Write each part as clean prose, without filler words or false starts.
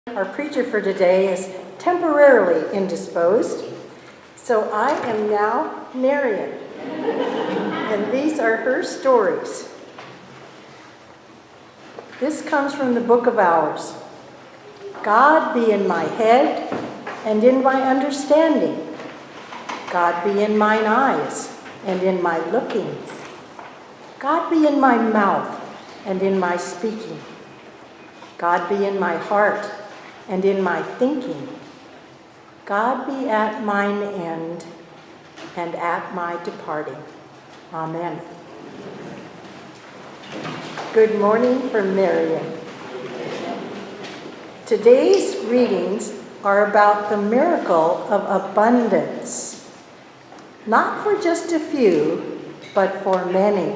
Our preacher for today is temporarily indisposed, so I am now Marion, and these are her stories. This comes from the Book of Hours. God be in my head and in my understanding. God be in mine eyes and in my looking. God be in my mouth and in my speaking. God be in my heart and in my thinking. God be at mine end and at my departing. Amen. Good morning from Marion. Today's readings are about the miracle of abundance, not for just a few, but for many.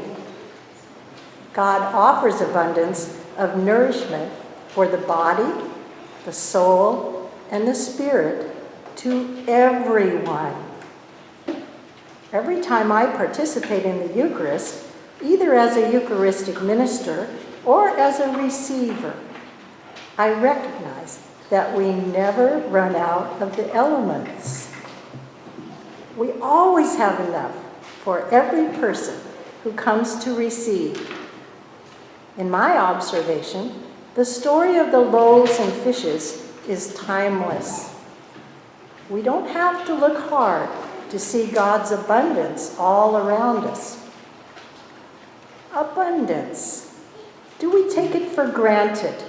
God offers abundance of nourishment for the body, the soul, and the spirit to everyone. Every time I participate in the Eucharist, either as a Eucharistic minister or as a receiver, I recognize that we never run out of the elements. We always have enough for every person who comes to receive. In my observation, the story of the loaves and fishes is timeless. We don't have to look hard to see God's abundance all around us. Abundance. Do we take it for granted?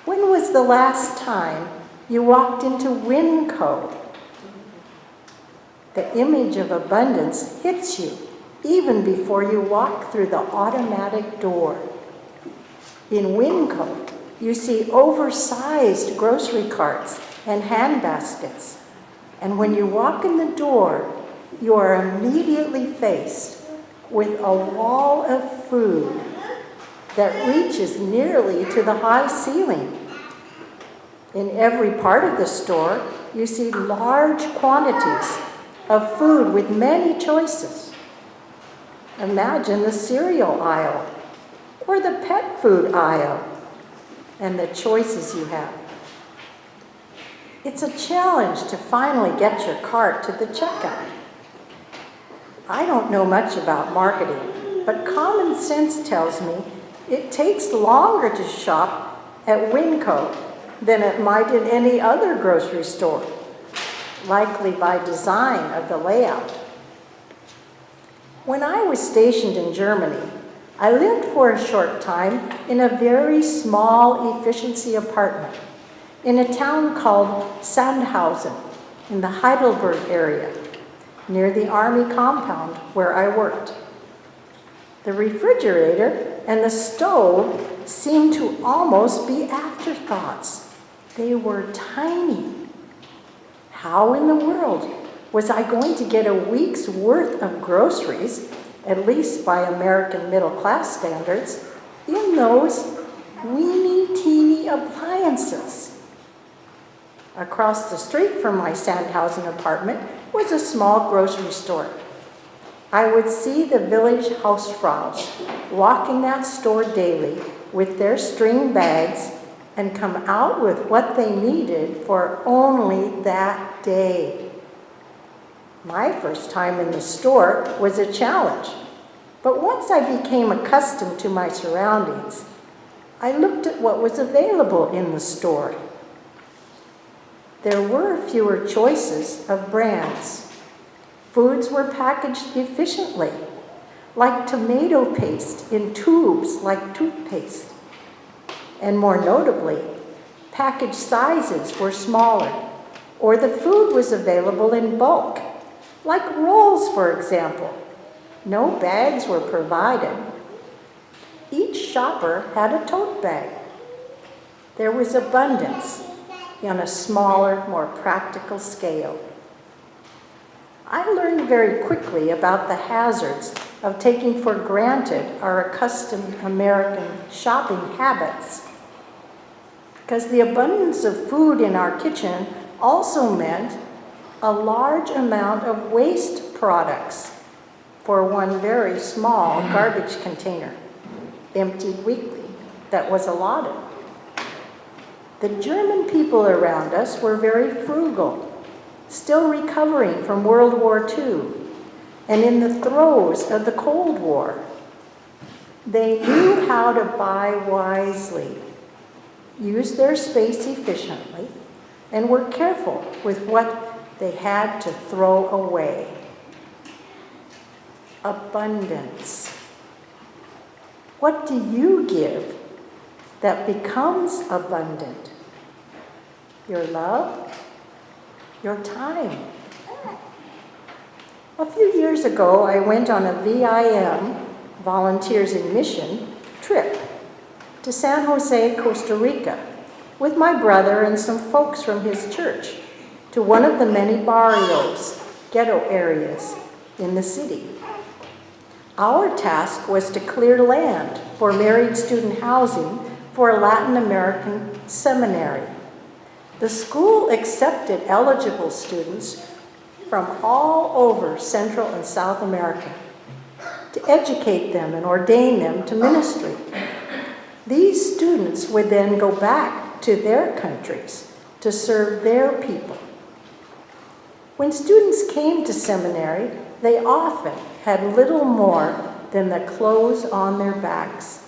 When was the last time you walked into Winco? The image of abundance hits you even before you walk through the automatic door. In Winco, you see oversized grocery carts and hand baskets. And when you walk in the door, you are immediately faced with a wall of food that reaches nearly to the high ceiling. In every part of the store, you see large quantities of food with many choices. Imagine the cereal aisle or the pet food aisle and the choices you have. It's a challenge to finally get your cart to the checkout. I don't know much about marketing, but common sense tells me it takes longer to shop at Winco than it might in any other grocery store, likely by design of the layout. When I was stationed in Germany, I lived for a short time in a very small efficiency apartment in a town called Sandhausen in the Heidelberg area, near the army compound where I worked. The refrigerator and the stove seemed to almost be afterthoughts. They were tiny. How in the world was I going to get a week's worth of groceries, at least by American middle-class standards, in those weeny-teeny appliances? Across the street from my Sandhausen apartment was a small grocery store. I would see the village Hausfraus walking that store daily with their string bags and come out with what they needed for only that day. My first time in the store was a challenge, but once I became accustomed to my surroundings, I looked at what was available in the store. There were fewer choices of brands. Foods were packaged efficiently, like tomato paste in tubes like toothpaste. And more notably, package sizes were smaller, or the food was available in bulk, like rolls, for example. No bags were provided. Each shopper had a tote bag. There was abundance on a smaller, more practical scale. I learned very quickly about the hazards of taking for granted our accustomed American shopping habits, because the abundance of food in our kitchen also meant a large amount of waste products for one very small garbage container, emptied weekly, that was allotted. The German people around us were very frugal, still recovering from World War II, and in the throes of the Cold War. They knew how to buy wisely, use their space efficiently, and were careful with what they had to throw away. Abundance. What do you give that becomes abundant? Your love? Your time? A few years ago, I went on a VIM, Volunteers in Mission, trip to San Jose, Costa Rica, with my brother and some folks from his church to one of the many barrios, ghetto areas in the city. Our task was to clear land for married student housing for a Latin American seminary. The school accepted eligible students from all over Central and South America to educate them and ordain them to ministry. These students would then go back to their countries to serve their people. When students came to seminary, they often had little more than the clothes on their backs.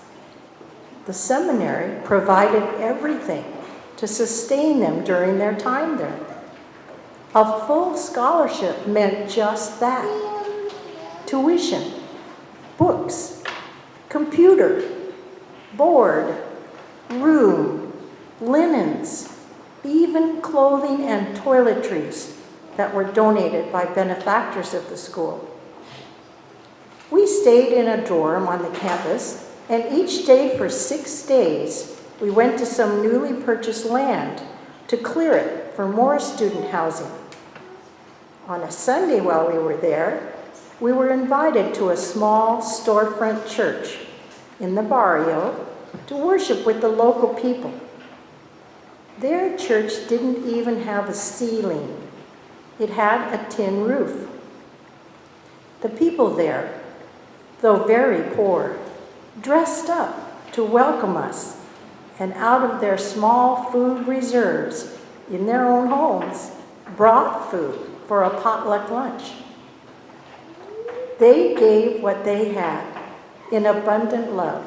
The seminary provided everything to sustain them during their time there. A full scholarship meant just that. Tuition, books, computer, board, room, linens, even clothing and toiletries that were donated by benefactors of the school. We stayed in a dorm on the campus, and each day for 6 days, we went to some newly purchased land to clear it for more student housing. On a Sunday while we were there, we were invited to a small storefront church in the barrio to worship with the local people. Their church didn't even have a ceiling. It had a tin roof. The people there, though very poor, dressed up to welcome us, and out of their small food reserves in their own homes, brought food for a potluck lunch. They gave what they had in abundant love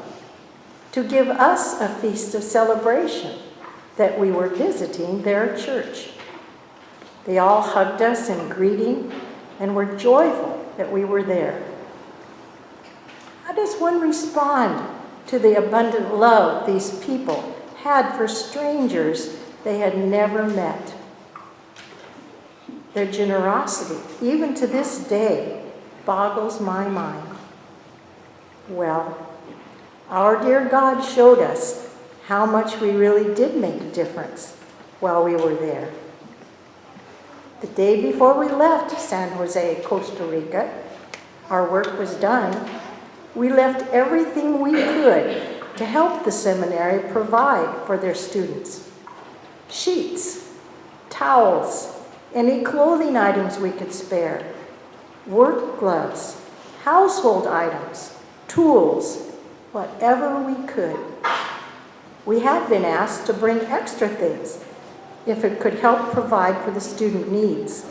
to give us a feast of celebration that we were visiting their church. They all hugged us in greeting and were joyful that we were there. How does one respond to the abundant love these people had for strangers they had never met? Their generosity, even to this day, boggles my mind. Well, our dear God showed us how much we really did make a difference while we were there. The day before we left San Jose, Costa Rica, our work was done. We left everything we could to help the seminary provide for their students. Sheets, towels, any clothing items we could spare, work gloves, household items, tools, whatever we could. We had been asked to bring extra things if it could help provide for the student needs.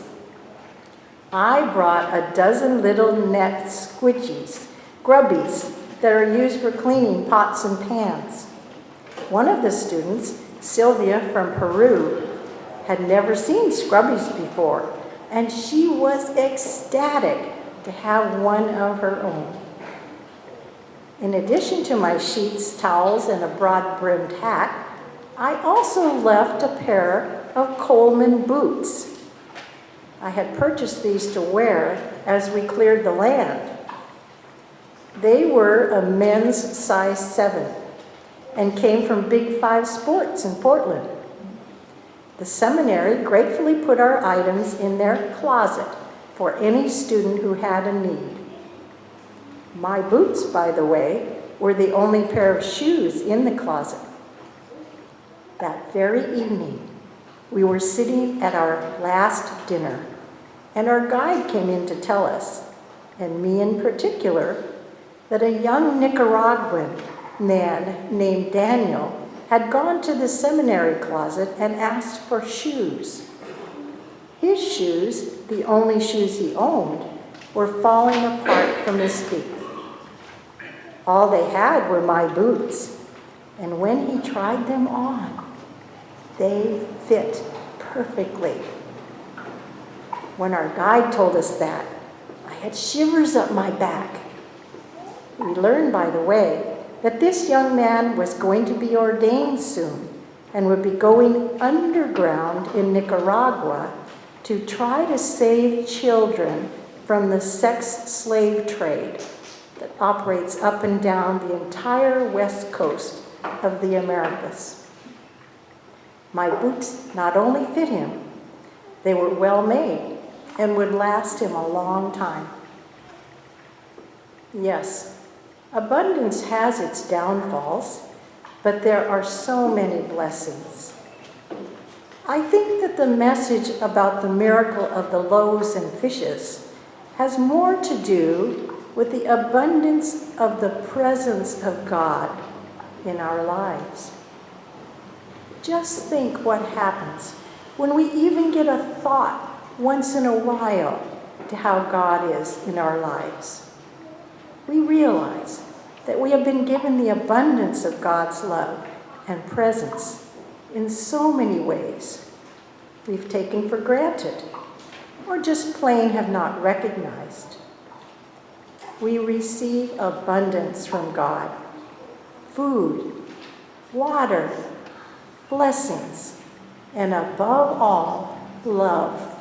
I brought a dozen little net squidgies, grubbies, that are used for cleaning pots and pans. One of the students, Sylvia from Peru, had never seen scrubbies before, and she was ecstatic to have one of her own. In addition to my sheets, towels, and a broad-brimmed hat, I also left a pair of Coleman boots. I had purchased these to wear as we cleared the land. They were a men's size 7 and came from Big 5 Sports in Portland. The seminary gratefully put our items in their closet for any student who had a need. My boots, by the way, were the only pair of shoes in the closet. That very evening, we were sitting at our last dinner, and our guide came in to tell us, and me in particular, that a young Nicaraguan man named Daniel had gone to the seminary closet and asked for shoes. His shoes, the only shoes he owned, were falling apart from his feet. All they had were my boots, and when he tried them on, they fit perfectly. When our guide told us that, I had shivers up my back. We learned, by the way, that this young man was going to be ordained soon and would be going underground in Nicaragua to try to save children from the sex slave trade that operates up and down the entire west coast of the Americas. My boots not only fit him, they were well made and would last him a long time. Yes, abundance has its downfalls, but there are so many blessings. I think that the message about the miracle of the loaves and fishes has more to do with the abundance of the presence of God in our lives. Just think what happens when we even get a thought once in a while to how God is in our lives. We realize that we have been given the abundance of God's love and presence in so many ways we've taken for granted or just plain have not recognized. We receive abundance from God: food, water, blessings, and above all, love.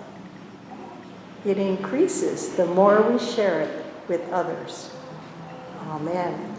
It increases the more we share it with others. Amen.